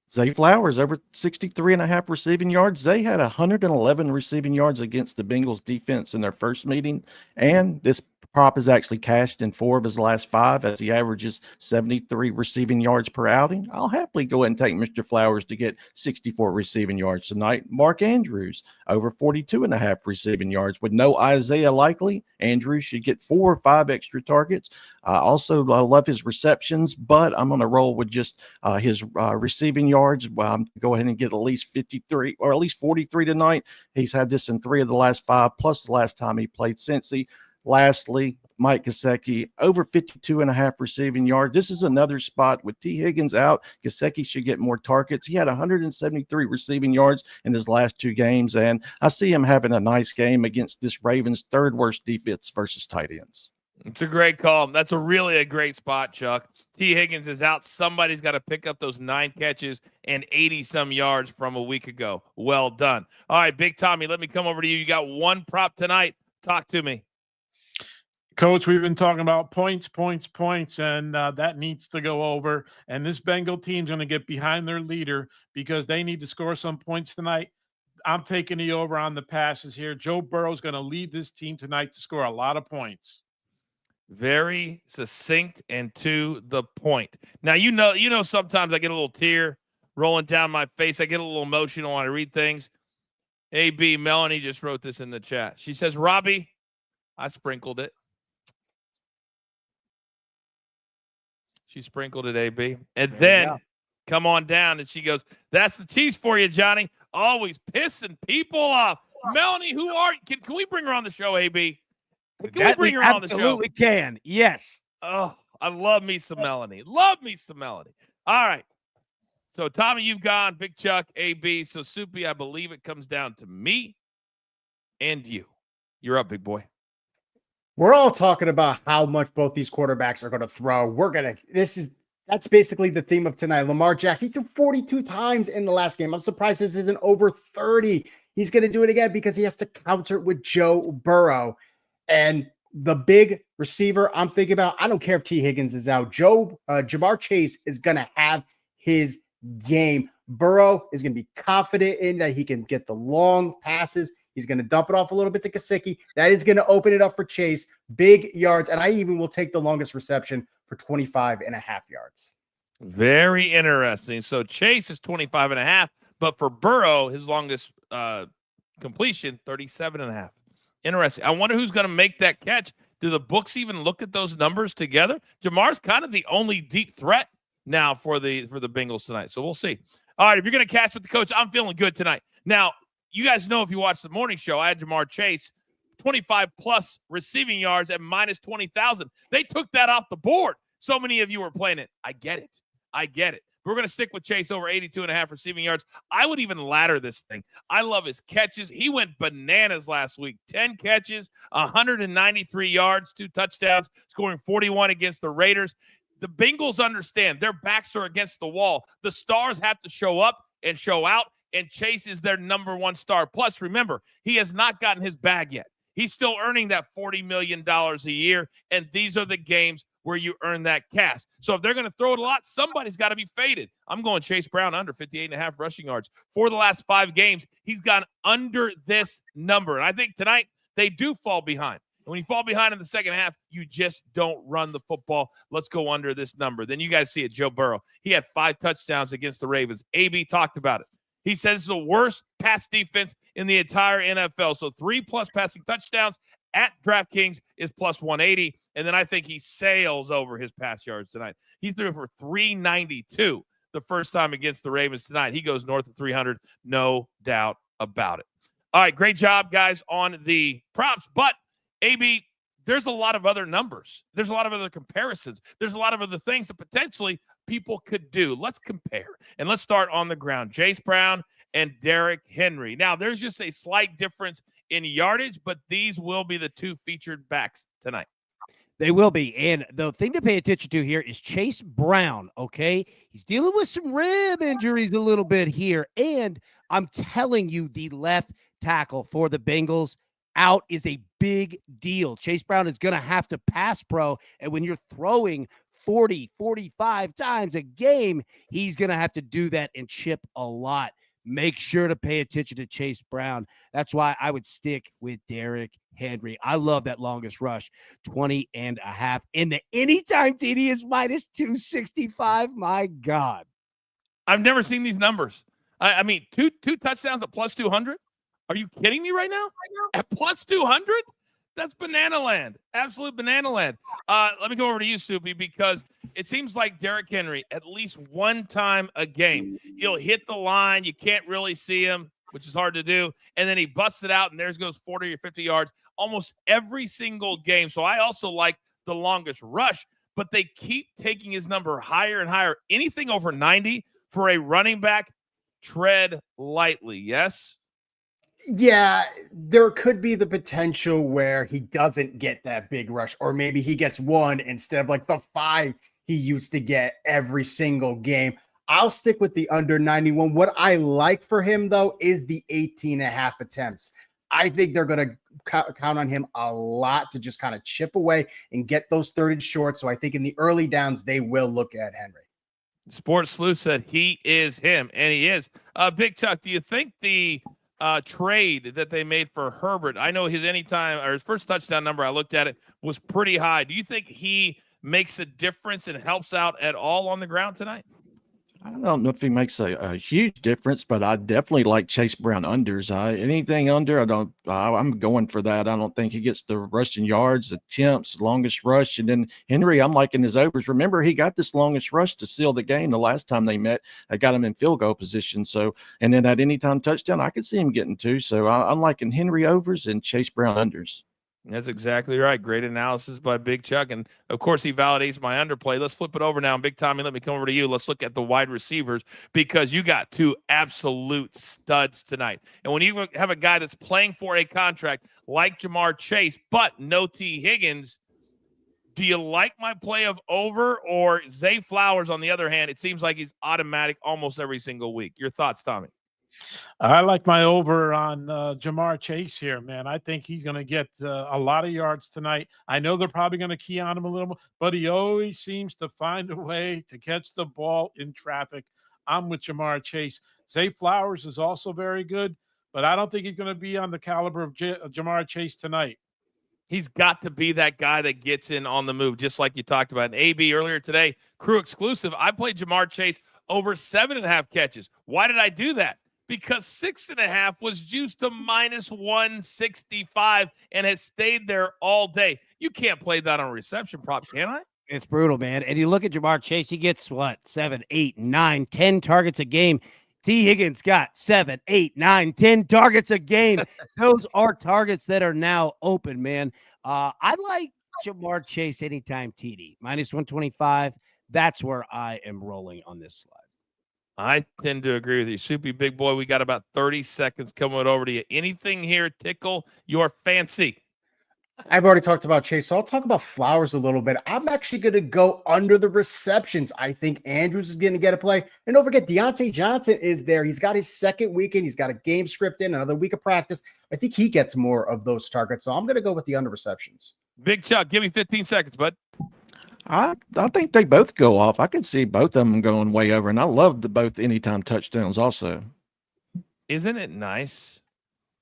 Zay Flowers, over 63.5 receiving yards. Zay had 111 receiving yards against the Bengals defense in their first meeting. And this prop is actually cashed in 4 of his last 5 as he averages 73 receiving yards per outing. I'll happily go ahead and take Mr. Flowers to get 64 receiving yards tonight. Mark Andrews, over 42.5 receiving yards. With no Isaiah likely, Andrews should get 4 or 5 extra targets. Also, I love his receptions, but I'm going to roll with just his receiving yards. Go ahead and get at least 53 or at least 43 tonight. He's had this in 3 of the last 5, plus the last time he played Cincy. Lastly, Mike Gesicki, over 52.5 receiving yards. This is another spot with T. Higgins out. Gesicki should get more targets. He had 173 receiving yards in his last 2 games, and I see him having a nice game against this Ravens' 3rd worst defense versus tight ends. It's a great call. That's really a great spot, Chuck. T. Higgins is out. Somebody's got to pick up those 9 catches and 80-some yards from a week ago. Well done. All right, Big Tommy, let me come over to you. You got 1 prop tonight. Talk to me. Coach, we've been talking about points, and that needs to go over. And this Bengal team's going to get behind their leader because they need to score some points tonight. I'm taking the over on the passes here. Joe Burrow's going to lead this team tonight to score a lot of points. Very succinct and to the point. Now, you know, sometimes I get a little tear rolling down my face. I get a little emotional when I read things. AB, Melanie just wrote this in the chat. She says, Robbie, I sprinkled it. She sprinkled it, AB. And then come on down, and she goes, that's the cheese for you, Johnny. Always pissing people off. Melanie, who are you? Can we bring her on the show, AB? Can we bring her on the show? Absolutely can. Yes. Oh, I love me some Melanie. Love me some Melanie. All right. So, Tommy, you've gone. Big Chuck, AB. So, Soupy, I believe it comes down to me and you. You're up, big boy. We're all talking about how much both these quarterbacks are going to throw. That's basically the theme of tonight. Lamar Jackson, he threw 42 times in the last game. I'm surprised this isn't over 30. He's going to do it again because he has to counter with Joe Burrow. And the big receiver I'm thinking about, I don't care if T. Higgins is out. Jamar Chase is going to have his game. Burrow is going to be confident in that he can get the long passes. He's going to dump it off a little bit to Gesicki. That is going to open it up for Chase. Big yards. And I even will take the longest reception for 25.5 yards. Very interesting. So Chase is 25.5, but for Burrow, his longest completion, 37.5. Interesting. I wonder who's going to make that catch. Do the books even look at those numbers together? Jamar's kind of the only deep threat now for the Bengals tonight. So we'll see. All right, if you're going to cash with the coach, I'm feeling good tonight. Now, you guys know if you watch the morning show, I had Jamar Chase, 25-plus receiving yards at minus 20,000. They took that off the board. So many of you were playing it. I get it. We're going to stick with Chase over 82.5 receiving yards. I would even ladder this thing. I love his catches. He went bananas last week. 10 catches, 193 yards, 2 touchdowns, scoring 41 against the Raiders. The Bengals understand their backs are against the wall. The stars have to show up and show out, and Chase is their number 1 star. Plus, remember, he has not gotten his bag yet. He's still earning that $40 million a year, and these are the games where you earn that cash. So if they're going to throw it a lot, somebody's got to be faded. I'm going Chase Brown under 58.5 rushing yards. For the last 5 games, he's gone under this number. And I think tonight they do fall behind. And when you fall behind in the second half, you just don't run the football. Let's go under this number. Then you guys see it, Joe Burrow. He had 5 touchdowns against the Ravens. AB talked about it. He says it's the worst pass defense in the entire NFL. So 3+ passing touchdowns at DraftKings is plus 180. And then I think he sails over his pass yards tonight. He threw for 392 the first time against the Ravens tonight. He goes north of 300, no doubt about it. All right, great job, guys, on the props. But, AB, there's a lot of other numbers. There's a lot of other comparisons. There's a lot of other things that potentially people could do. Let's compare. And let's start on the ground. Chase Brown and Derrick Henry. Now, there's just a slight difference in yardage, but these will be the 2 featured backs tonight. They will be. And the thing to pay attention to here is Chase Brown, okay? He's dealing with some rib injuries a little bit here. And I'm telling you, the left tackle for the Bengals, out is a big deal. Chase Brown is going to have to pass pro, and when you're throwing 40, 45 times a game, he's going to have to do that and chip a lot. Make sure to pay attention to Chase Brown. That's why I would stick with Derrick Henry. I love that longest rush, 20.5. And the anytime TD is minus 265. My God. I've never seen these numbers. I mean, two touchdowns at plus 200. Are you kidding me right now? At plus 200? That's banana land. Absolute banana land. Let me go over to you, Soupy, because it seems like Derrick Henry, at least one time a game, he'll hit the line. You can't really see him, which is hard to do. And then he busts it out, and there goes 40 or 50 yards almost every single game. So I also like the longest rush, but they keep taking his number higher and higher. Anything over 90 for a running back, tread lightly, yes? Yeah, there could be the potential where he doesn't get that big rush, or maybe he gets one instead of like the 5 he used to get every single game. I'll stick with the under 91. What I like for him, though, is the 18.5 attempts. I think they're going to count on him a lot to just kind of chip away and get those 3rd short. So I think in the early downs, they will look at Henry. Sports Sleuth said he is him, and he is. Big Chuck, do you think the trade that they made for Herbert, I know his anytime or his first touchdown number, I looked at it, was pretty high. Do you think he makes a difference and helps out at all on the ground tonight? I don't know if he makes a huge difference, but I definitely like Chase Brown unders. Anything under, I'm going for that. I don't think he gets the rushing yards, attempts, longest rush. And then Henry, I'm liking his overs. Remember, he got this longest rush to seal the game the last time they met. I got him in field goal position. So, and then at anytime touchdown, I could see him getting 2. So I'm liking Henry overs and Chase Brown unders. That's exactly right. Great analysis by Big Chuck. And, of course, he validates my underplay. Let's flip it over now. Big Tommy, let me come over to you. Let's look at the wide receivers because you got 2 absolute studs tonight. And when you have a guy that's playing for a contract like Jamar Chase, but no T. Higgins, do you like my play of over or Zay Flowers on the other hand? It seems like he's automatic almost every single week. Your thoughts, Tommy? I like my over on Jamar Chase here, man. I think he's going to get a lot of yards tonight. I know they're probably going to key on him a little more, but he always seems to find a way to catch the ball in traffic. I'm with Jamar Chase. Zay Flowers is also very good, but I don't think he's going to be on the caliber of Jamar Chase tonight. He's got to be that guy that gets in on the move, just like you talked about. And AB earlier today, crew exclusive, I played Jamar Chase over 7.5 catches. Why did I do that? Because 6.5 was juiced to minus 165 and has stayed there all day. You can't play that on a reception prop, can I? It's brutal, man. And you look at Jamar Chase, he gets what? 7, 8, 9, 10 targets a game. T. Higgins got 7, 8, 9, 10 targets a game. Those are targets that are now open, man. I like Jamar Chase anytime TD. Minus 125. That's where I am rolling on this slide. I tend to agree with you. Soupy Big Boy, we got about 30 seconds coming over to you. Anything here tickle your fancy? I've already talked about Chase, so I'll talk about Flowers a little bit. I'm actually going to go under the receptions. I think Andrews is going to get a play. And don't forget, Deontay Johnson is there. He's got his second weekend. He's got a game script in, another week of practice. I think he gets more of those targets. So I'm going to go with the under receptions. Big Chuck, give me 15 seconds, bud. I think they both go off. I could see both of them going way over, and I love both anytime touchdowns also. Isn't it nice?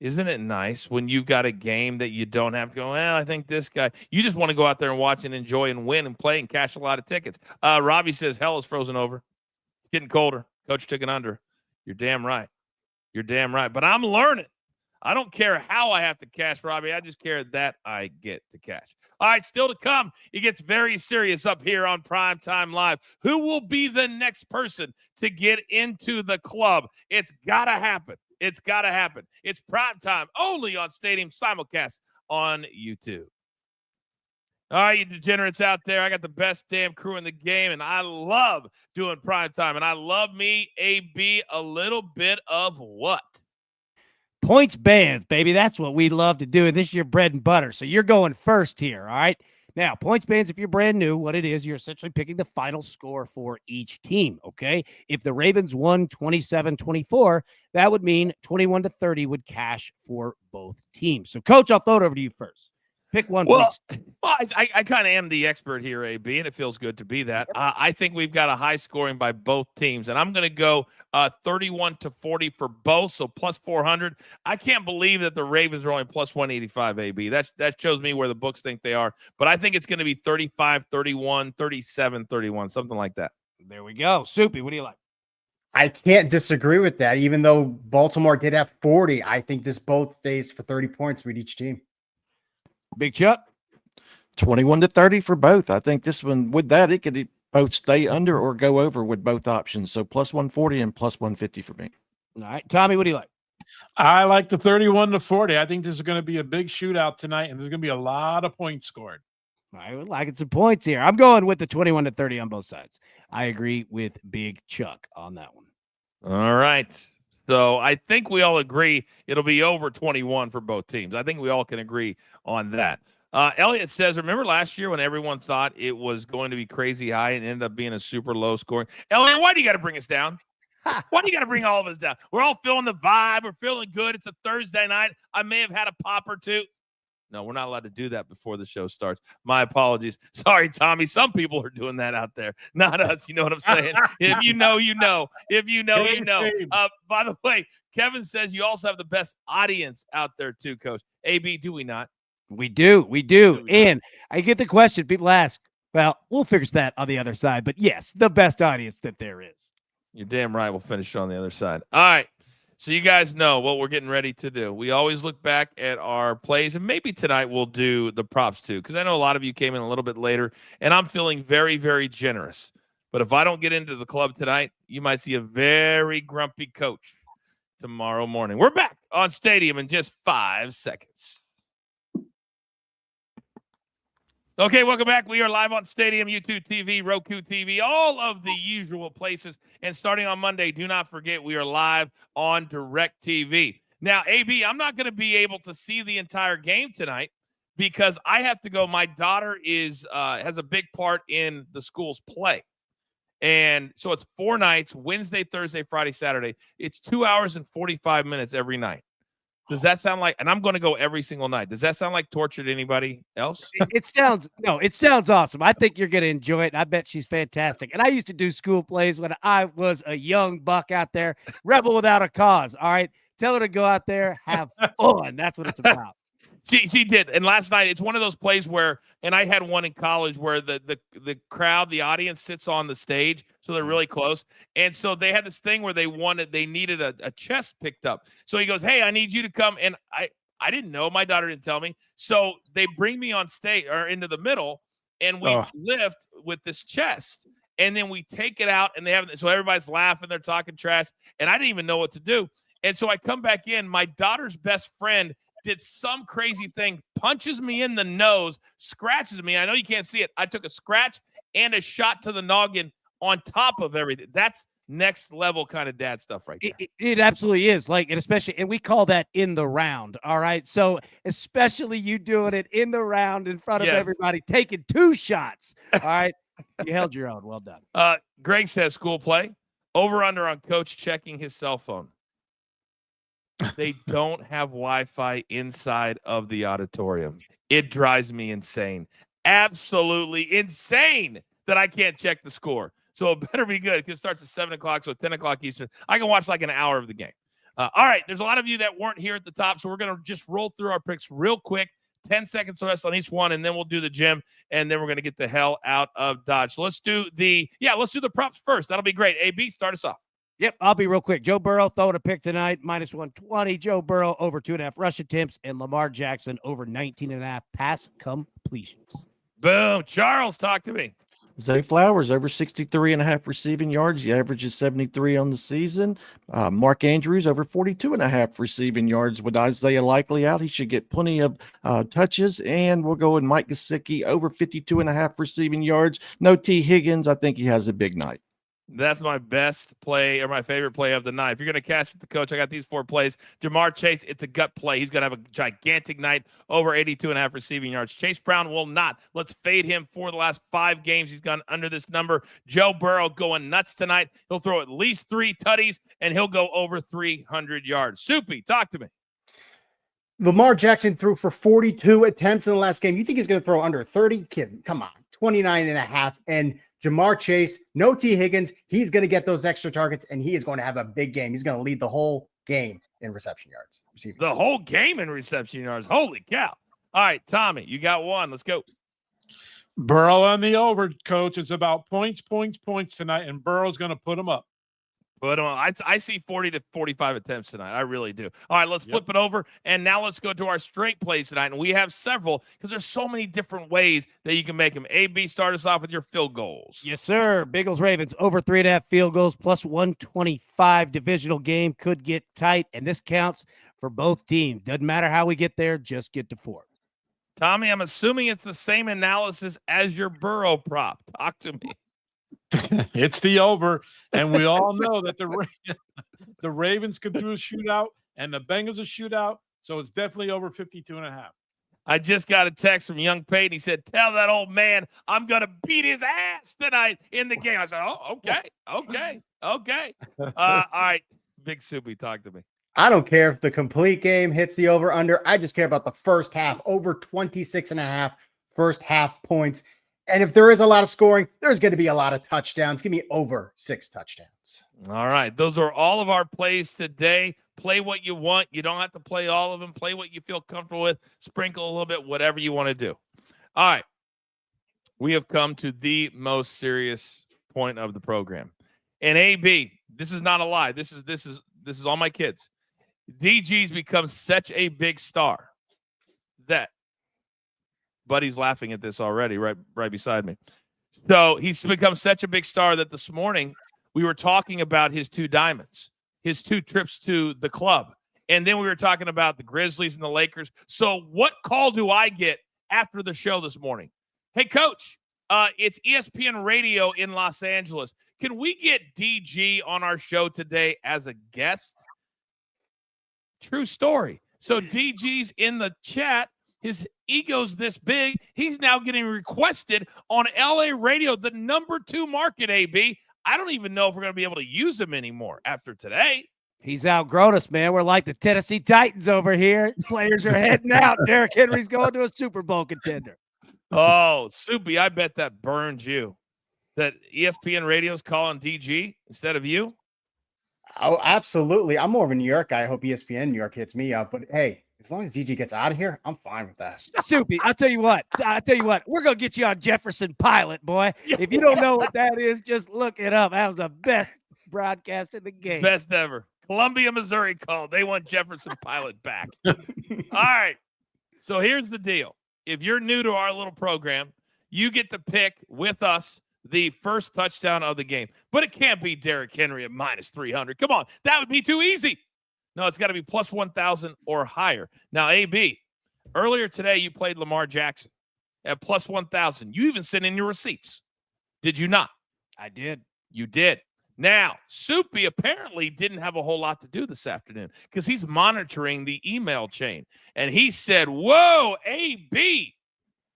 Isn't it nice when you've got a game that you don't have to go, well, I think this guy, you just want to go out there and watch and enjoy and win and play and cash a lot of tickets. Robbie says, hell is frozen over. It's getting colder. Coach took an under. You're damn right. You're damn right. But I'm learning. I don't care how I have to cash, Robbie. I just care that I get to cash. All right, still to come. It gets very serious up here on Primetime Live. Who will be the next person to get into the club? It's got to happen. It's got to happen. It's Primetime only on Stadium Simulcast on YouTube. All right, you degenerates out there. I got the best damn crew in the game, and I love doing Primetime. And I love me, AB, a little bit of what? Points bands, baby. That's what we love to do. And this is your bread and butter. So you're going first here, all right? Now, points bands, if you're brand new, what it is, you're essentially picking the final score for each team, okay? If the Ravens won 27-24, that would mean 21-30 would cash for both teams. So, Coach, I'll throw it over to you first. Pick one, please. Well, I kind of am the expert here, AB, and it feels good to be that. I think we've got a high scoring by both teams, and I'm going to go 31-40 for both, so plus 400. I can't believe that the Ravens are only plus 185, AB. That shows me where the books think they are, but I think it's going to be 35-31, 37-31, something like that. There we go. Soupy, what do you like? I can't disagree with that. Even though Baltimore did have 40, I think this both stays for 30 points with each team. Big Chuck? 21-30 for both. I think this one, with that, it could both stay under or go over with both options. So plus 140 and plus 150 for me. All right. Tommy, what do you like? I like the 31-40. I think this is going to be a big shootout tonight, and there's going to be a lot of points scored. I would like some points here. I'm going with the 21-30 on both sides. I agree with Big Chuck on that one. All right. So I think we all agree it'll be over 21 for both teams. I think we all can agree on that. Elliot says, remember last year when everyone thought it was going to be crazy high and ended up being a super low scoring? Elliot, why do you got to bring us down? Why do you got to bring all of us down? We're all feeling the vibe. We're feeling good. It's a Thursday night. I may have had a pop or two. No, we're not allowed to do that before the show starts. My apologies. Sorry, Tommy. Some people are doing that out there. Not us. You know what I'm saying? If you know, you know. If you know, you know. By the way, Kevin says you also have the best audience out there too, Coach. AB, do we not? We do. We do. And I get the question. People ask, well, we'll fix that on the other side. But yes, the best audience that there is. You're damn right. We'll finish it on the other side. All right. So you guys know what we're getting ready to do. We always look back at our plays, and maybe tonight we'll do the props too, because I know a lot of you came in a little bit later, and I'm feeling very, very generous. But if I don't get into the club tonight, you might see a very grumpy coach tomorrow morning. We're back on Stadium in just 5 seconds. Okay, welcome back. We are live on Stadium, YouTube TV, Roku TV, all of the usual places. And starting on Monday, do not forget we are live on DirecTV. Now, AB, I'm not going to be able to see the entire game tonight because I have to go. My daughter has a big part in the school's play. And so it's 4 nights, Wednesday, Thursday, Friday, Saturday. It's 2 hours and 45 minutes every night. Does that sound like, and I'm going to go every single night. Does that sound like torture to anybody else? It sounds awesome. I think you're going to enjoy it. I bet she's fantastic. And I used to do school plays when I was a young buck out there, rebel without a cause. All right. Tell her to go out there, have fun. That's what it's about. She did. And last night, it's one of those plays where, and I had one in college where the crowd, the audience sits on the stage, so they're really close. And so they had this thing where they needed a chest picked up. So he goes, hey, I need you to come. And I didn't know. My daughter didn't tell me. So they bring me on stage or into the middle, and we lift with this chest. And then we take it out, and so everybody's laughing. They're talking trash. And I didn't even know what to do. And so I come back in. My daughter's best friend did some crazy thing, punches me in the nose, scratches me. I know you can't see it. I took a scratch and a shot to the noggin on top of everything. That's next level kind of dad stuff right there. It absolutely is. And we call that in the round. All right. So especially you doing it in the round in front of everybody, taking 2 shots. All right. You held your own. Well done. Greg says school play over under on coach checking his cell phone. They don't have Wi-Fi inside of the auditorium. It drives me insane. Absolutely insane that I can't check the score. So it better be good because it starts at 7 o'clock, so 10 o'clock Eastern. I can watch like an hour of the game. All right, there's a lot of you that weren't here at the top, so we're going to just roll through our picks real quick. 10 seconds or less on each one, and then we'll do the gym, and then we're going to get the hell out of Dodge. So let's do the props first. That'll be great. AB, start us off. Yep, I'll be real quick. Joe Burrow throwing a pick tonight, minus 120. Joe Burrow over 2.5 rush attempts, and Lamar Jackson over 19.5 pass completions. Boom. Charles, talk to me. Zay Flowers over 63.5 receiving yards. He averages 73 on the season. Mark Andrews over 42.5 receiving yards. With Isaiah likely out, he should get plenty of touches. And we'll go with Mike Gesicki over 52.5 receiving yards. No T. Higgins. I think he has a big night. That's my best play or my favorite play of the night. If you're going to cash with the coach, I got these 4 plays. Jamar Chase, it's a gut play. He's going to have a gigantic night, over 82.5 receiving yards. Chase Brown will not. Let's fade him for the last 5 games. He's gone under this number. Joe Burrow going nuts tonight. He'll throw at least 3 tutties, and he'll go over 300 yards. Soupy, talk to me. Lamar Jackson threw for 42 attempts in the last game. You think he's going to throw under 30? Kid, come on. 29.5. And Jamar Chase, no T. Higgins. He's going to get those extra targets, and he is going to have a big game. He's going to lead the whole game in reception yards. The whole game in reception yards. Holy cow. All right, Tommy, you got one. Let's go. Burrow on the over, coach. It's about points tonight, and Burrow's going to put them up. But I see 40 to 45 attempts tonight. I really do. All right, let's flip it over. And now let's go to our straight plays tonight. And we have several because there's so many different ways that you can make them. AB, start us off with your field goals. Yes, sir. Bengals-Ravens over 3.5 field goals plus 125. Divisional game could get tight. And this counts for both teams. Doesn't matter how we get there. Just get to 4. Tommy, I'm assuming it's the same analysis as your Burrow prop. Talk to me. It's the over, and we all know that the Ravens could do a shootout and the Bengals a shootout, so it's definitely over 52.5. I just got a text from young Peyton. He said, tell that old man I'm going to beat his ass tonight in the game. I said, oh, okay. All right, Big Soupy, talk to me. I don't care if the complete game hits the over-under. I just care about the first half, over 26.5 first half points. And if there is a lot of scoring, there's going to be a lot of touchdowns. Give me over 6 touchdowns. All right. Those are all of our plays today. Play what you want. You don't have to play all of them. Play what you feel comfortable with. Sprinkle a little bit, whatever you want to do. All right. We have come to the most serious point of the program. And AB, this is not a lie. This is all my kids. DG's become such a big star that Buddy's laughing at this already, right beside me. So he's become such a big star that this morning we were talking about his 2 diamonds, his 2 trips to the club. And then we were talking about the Grizzlies and the Lakers. So what call do I get after the show this morning? Hey, Coach, it's ESPN Radio in Los Angeles. Can we get DG on our show today as a guest? True story. So DG's in the chat. His ego's this big. He's now getting requested on LA radio, the number 2 market, AB. I don't even know if we're going to be able to use him anymore after today. He's outgrown us, man. We're like the Tennessee Titans over here. Players are heading out. Derrick Henry's going to a Super Bowl contender. Oh, Soupy, I bet that burns you. That ESPN radio's calling DG instead of you? Oh, absolutely. I'm more of a New York guy. I hope ESPN New York hits me up. But hey, as long as DG gets out of here, I'm fine with that. Soupy, I'll tell you what. We're going to get you on Jefferson Pilot, boy. If you don't know what that is, just look it up. That was the best broadcast in the game. Best ever. Columbia, Missouri called. They want Jefferson Pilot back. All right. So here's the deal. If you're new to our little program, you get to pick with us the first touchdown of the game. But it can't be Derrick Henry at minus 300. Come on. That would be too easy. No, it's got to be plus 1,000 or higher. Now, AB, earlier today you played Lamar Jackson at plus 1,000. You even sent in your receipts. Did you not? I did. You did. Now, Soupy apparently didn't have a whole lot to do this afternoon because he's monitoring the email chain. And he said, whoa, AB,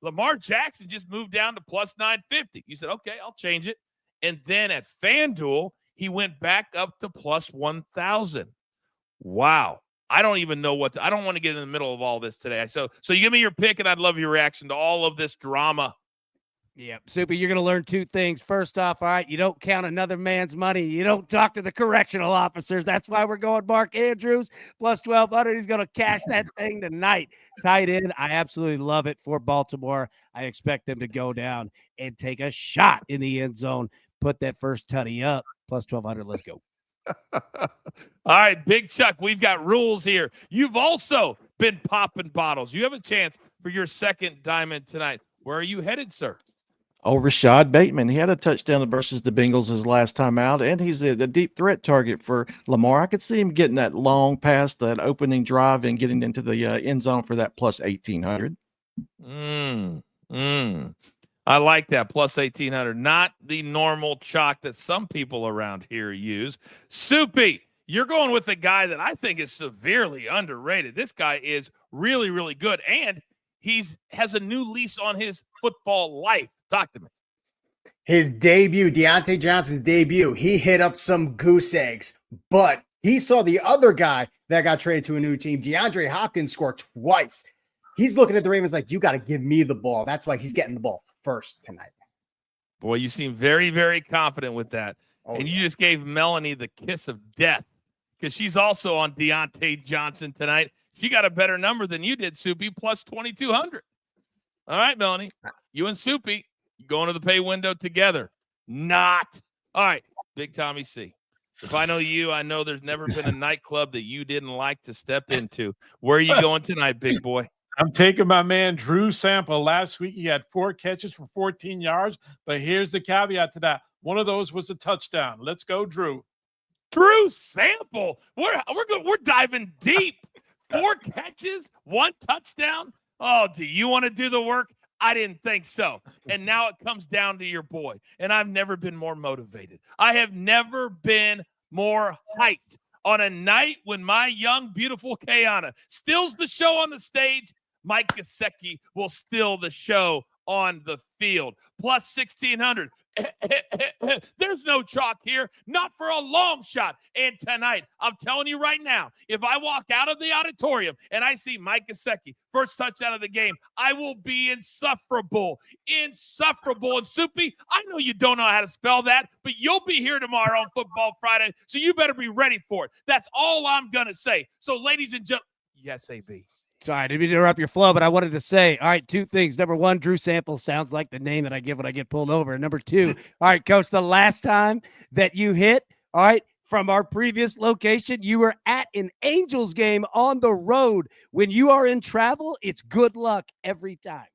Lamar Jackson just moved down to plus 950. You said, okay, I'll change it. And then at FanDuel, he went back up to plus 1,000. Wow. I don't even know I don't want to get in the middle of all this today. So you give me your pick, and I'd love your reaction to all of this drama. Yeah, Soupy, you're going to learn 2 things. First off, all right, you don't count another man's money. You don't talk to the correctional officers. That's why we're going Mark Andrews plus 1,200. He's going to cash that thing tonight. Tight end. I absolutely love it for Baltimore. I expect them to go down and take a shot in the end zone. Put that first tutty up. Plus 1,200. Let's go. All right, Big Chuck, we've got rules here. You've also been popping bottles. You have a chance for your second diamond tonight. Where are you headed, sir? Oh, Rashad Bateman. He had a touchdown versus the Bengals his last time out, and he's a deep threat target for Lamar. I could see him getting that long pass, that opening drive, and getting into the end zone for that plus 1,800. All I like that. Plus 1,800. Not the normal chalk that some people around here use. Soupy, you're going with a guy that I think is severely underrated. This guy is really, really good. And has a new lease on his football life. Talk to me. His debut, Deontay Johnson's debut, he hit up some goose eggs, but he saw the other guy that got traded to a new team, DeAndre Hopkins, score twice. He's looking at the Ravens like, you got to give me the ball. That's why he's getting the ball first tonight. Boy, you seem very, very confident with that. Oh, and yeah. you just gave Melanie the kiss of death because she's also on Deontay Johnson tonight. She got a better number than you did, Soupy, plus 2,200. All right, Melanie, you and Soupy going to the pay window together. Not. All right, Big Tommy C. If I know you, I know there's never been a nightclub that you didn't like to step into. Where are you going tonight, big boy? I'm taking my man Drew Sample. Last week he had 4 catches for 14 yards, but here's the caveat to that. One of those was a touchdown. Let's go, Drew. Drew Sample. We're diving deep. 4 catches, 1 touchdown. Oh, do you want to do the work? I didn't think so. And now it comes down to your boy. And I've never been more motivated. I have never been more hyped on a night when my young, beautiful Kayana steals the show on the stage. Mike Gesicki will steal the show on the field. Plus 1,600. There's no chalk here, not for a long shot. And tonight, I'm telling you right now, if I walk out of the auditorium and I see Mike Gesicki, first touchdown of the game, I will be insufferable. Insufferable. And Soupy, I know you don't know how to spell that, but you'll be here tomorrow on Football Friday, so you better be ready for it. That's all I'm going to say. So, ladies and gentlemen, yes, AB. Sorry, I didn't mean to interrupt your flow, but I wanted to say, all right, 2 things. Number 1, Drew Sample sounds like the name that I give when I get pulled over. And number 2, all right, Coach, the last time that you hit, all right, from our previous location, you were at an Angels game on the road. When you are in travel, it's good luck every time.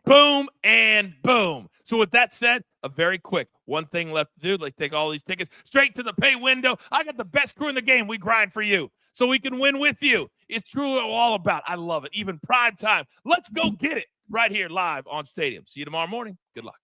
Boom and boom. So with that said, a very quick one thing left to do. Let's take all these tickets straight to the pay window. I got the best crew in the game. We grind for you so we can win with you. It's truly all about. I love it. Even prime time. Let's go get it right here live on Stadium. See you tomorrow morning. Good luck.